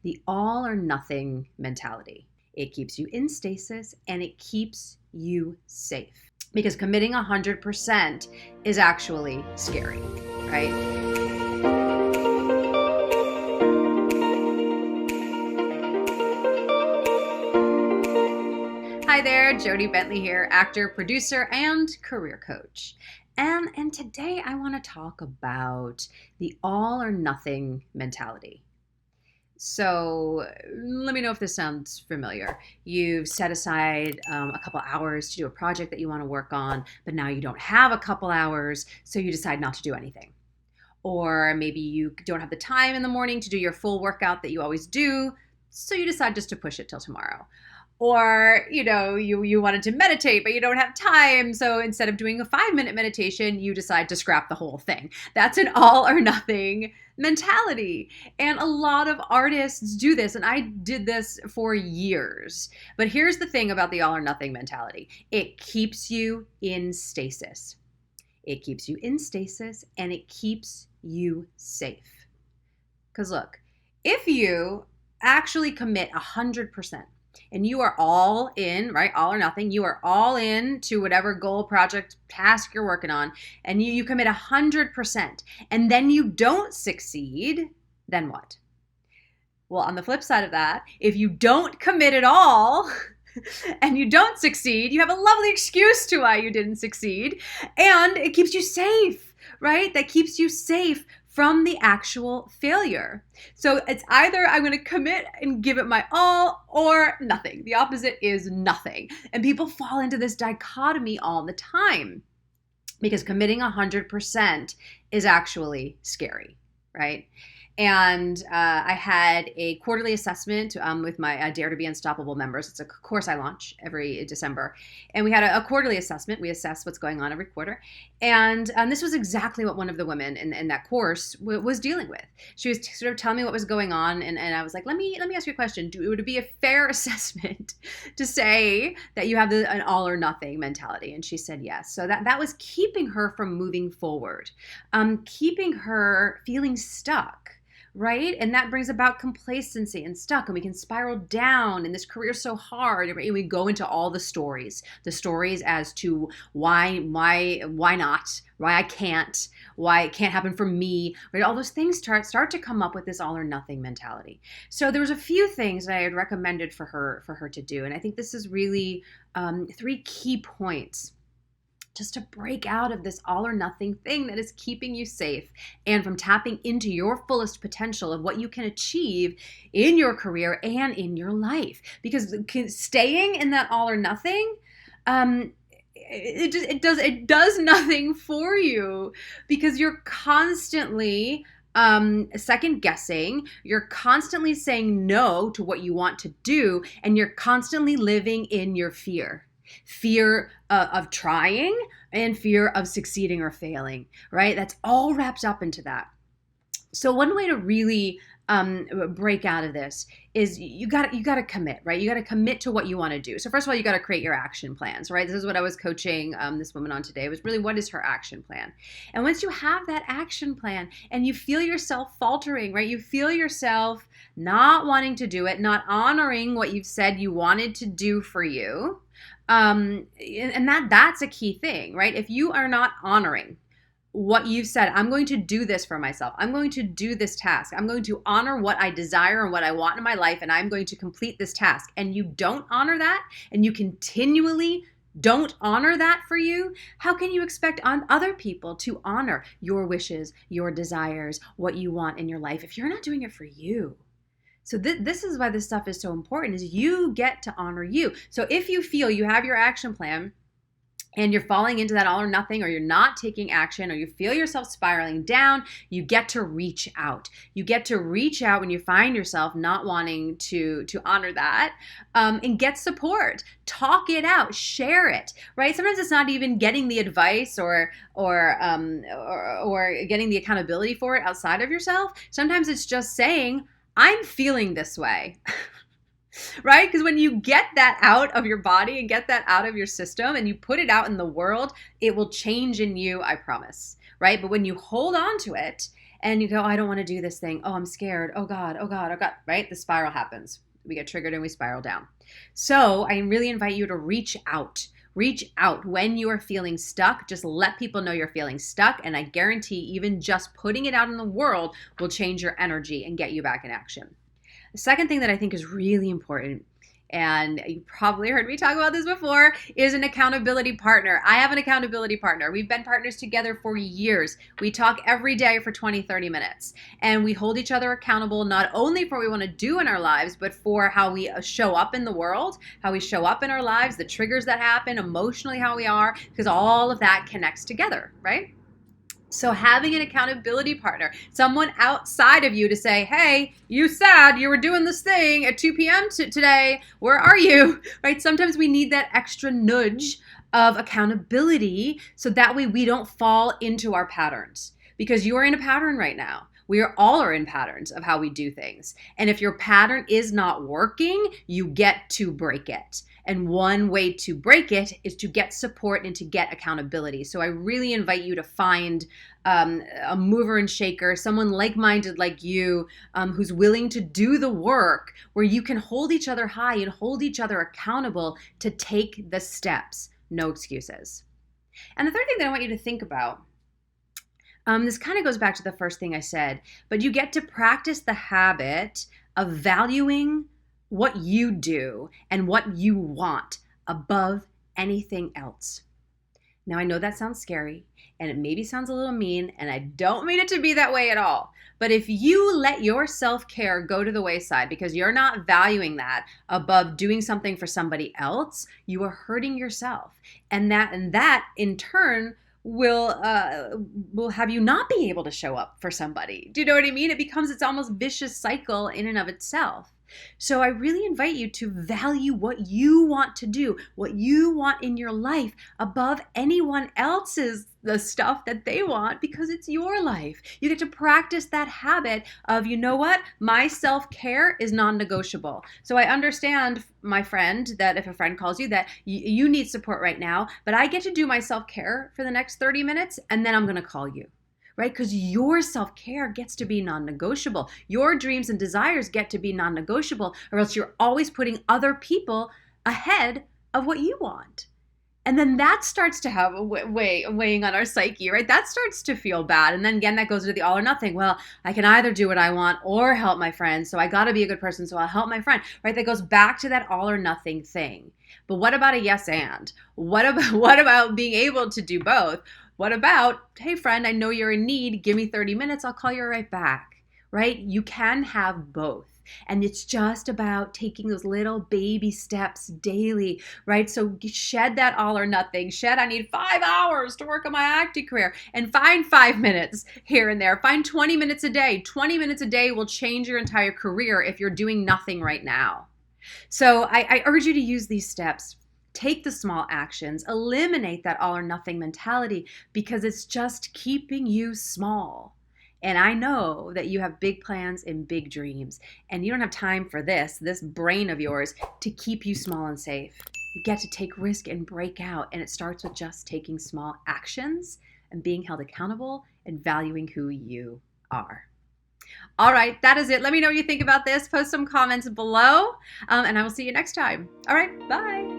the all or nothing mentality. It keeps you in stasis and it keeps you safe because committing 100% is actually scary, right? Hi there, Jody Bentley here, actor, producer, and career coach. And today I want to talk about the all or nothing mentality. So let me know if this sounds familiar. You've set aside a couple hours to do a project that you want to work on, but now you don't have a couple hours, so you decide not to do anything. Or maybe you don't have the time in the morning to do your full workout that you always do, so you decide just to push it till tomorrow. Or, you wanted to meditate, but you don't have time. So instead of doing a 5-minute meditation, you decide to scrap the whole thing. That's an all or nothing mentality. And a lot of artists do this. And I did this for years. But here's the thing about the all or nothing mentality. It keeps you in stasis. It keeps you in stasis and it keeps you safe. Because look, if you actually commit 100%, and you are all in, right? All or nothing. You are all in to whatever goal, project, task you're working on, and you commit 100%, and then you don't succeed, then what? Well, on the flip side of that, if you don't commit at all and you don't succeed, you have a lovely excuse to why you didn't succeed, and it keeps you safe, right? That keeps you safe from the actual failure. So it's either I'm going to commit and give it my all or nothing. The opposite is nothing. And people fall into this dichotomy all the time because committing 100% is actually scary, right? And I had a quarterly assessment with my Dare to Be Unstoppable members. It's a course I launch every December. And we had a quarterly assessment. We assess what's going on every quarter. And this was exactly what one of the women in that course was dealing with. She was sort of telling me what was going on. And I was like, let me ask you a question. Would it be a fair assessment to say that you have an all or nothing mentality? And she said yes. So that was keeping her from moving forward, keeping her feeling stuck. Right? And that brings about complacency and stuck, and we can spiral down, and this career is so hard. And we go into all the stories as to why not, why I can't, why it can't happen for me, right? All those things start to come up with this all or nothing mentality. So there was a few things that I had recommended for her to do. And I think this is really 3 key points just to break out of this all or nothing thing that is keeping you safe and from tapping into your fullest potential of what you can achieve in your career and in your life. Because staying in that all or nothing, it does nothing for you because you're constantly second guessing, you're constantly saying no to what you want to do, and you're constantly living in your fear of trying and fear of succeeding or failing, right? That's all wrapped up into that. So one way to really break out of this is you got to commit, right? You got to commit to what you want to do. So first of all, you got to create your action plans, right? This is what I was coaching this woman on today, was really what is her action plan? And once you have that action plan and you feel yourself faltering, right? You feel yourself not wanting to do it, not honoring what you've said you wanted to do for you. And that's a key thing, right? If you are not honoring what you've said, I'm going to do this for myself. I'm going to do this task. I'm going to honor what I desire and what I want in my life, and I'm going to complete this task. And you don't honor that, and you continually don't honor that for you, how can you expect other people to honor your wishes, your desires, what you want in your life if you're not doing it for you? So this is why this stuff is so important, is you get to honor you. So if you feel you have your action plan and you're falling into that all or nothing, or you're not taking action, or you feel yourself spiraling down, you get to reach out. You get to reach out when you find yourself not wanting to honor that, and get support. Talk it out, share it, right? Sometimes it's not even getting the advice or getting the accountability for it outside of yourself. Sometimes it's just saying, I'm feeling this way. Right? Because when you get that out of your body and get that out of your system and you put it out in the world, it will change in you, I promise. Right? But when you hold on to it and you go, oh, I don't want to do this thing. Oh, I'm scared. Oh God, oh God, oh God, right? The spiral happens. We get triggered and we spiral down. So I really invite you to reach out. Reach out when you are feeling stuck. Just let people know you're feeling stuck. And I guarantee even just putting it out in the world will change your energy and get you back in action. The second thing that I think is really important, and you probably heard me talk about this before, is an accountability partner. I have an accountability partner. We've been partners together for years. We talk every day for 20, 30 minutes. And we hold each other accountable, not only for what we want to do in our lives, but for how we show up in the world, how we show up in our lives, the triggers that happen, emotionally how we are, because all of that connects together, right? So having an accountability partner, someone outside of you to say, hey, you said you were doing this thing at 2 p.m. today. Where are you? Right? Sometimes we need that extra nudge of accountability so that way we don't fall into our patterns, because you are in a pattern right now. We all are in patterns of how we do things. And if your pattern is not working, you get to break it. And one way to break it is to get support and to get accountability. So I really invite you to find a mover and shaker, someone like-minded like you, who's willing to do the work, where you can hold each other high and hold each other accountable to take the steps. No excuses. And the third thing that I want you to think about, this kind of goes back to the first thing I said, but you get to practice the habit of valuing what you do and what you want above anything else. Now, I know that sounds scary and it maybe sounds a little mean, and I don't mean it to be that way at all. But if you let your self-care go to the wayside because you're not valuing that above doing something for somebody else, you are hurting yourself. And that in turn will have you not be able to show up for somebody. Do you know what I mean? It's almost vicious cycle in and of itself. So I really invite you to value what you want to do, what you want in your life above anyone else's the stuff that they want, because it's your life. You get to practice that habit of, you know what? My self-care is non-negotiable. So I understand, my friend, that if a friend calls you that you need support right now, but I get to do my self-care for the next 30 minutes and then I'm going to call you. Right? Because your self-care gets to be non-negotiable. Your dreams and desires get to be non-negotiable, or else you're always putting other people ahead of what you want. And then that starts to have a weighing on our psyche, right? That starts to feel bad. And then again, that goes to the all or nothing. Well, I can either do what I want or help my friend. So I got to be a good person. So I'll help my friend, right? That goes back to that all or nothing thing. But what about a yes and? What about being able to do both? What about, hey friend, I know you're in need. Give me 30 minutes. I'll call you right back, right? You can have both. And it's just about taking those little baby steps daily, right? So shed that all or nothing. Shed, I need 5 hours to work on my acting career, and find 5 minutes here and there. Find 20 minutes a day. 20 minutes a day will change your entire career if you're doing nothing right now. So I urge you to use these steps. Take the small actions, eliminate that all or nothing mentality, because it's just keeping you small. And I know that you have big plans and big dreams, and you don't have time for this brain of yours to keep you small and safe. You get to take risk and break out, and it starts with just taking small actions and being held accountable and valuing who you are. All right, that is it. Let me know what you think about this. Post some comments below, and I will see you next time. All right, bye.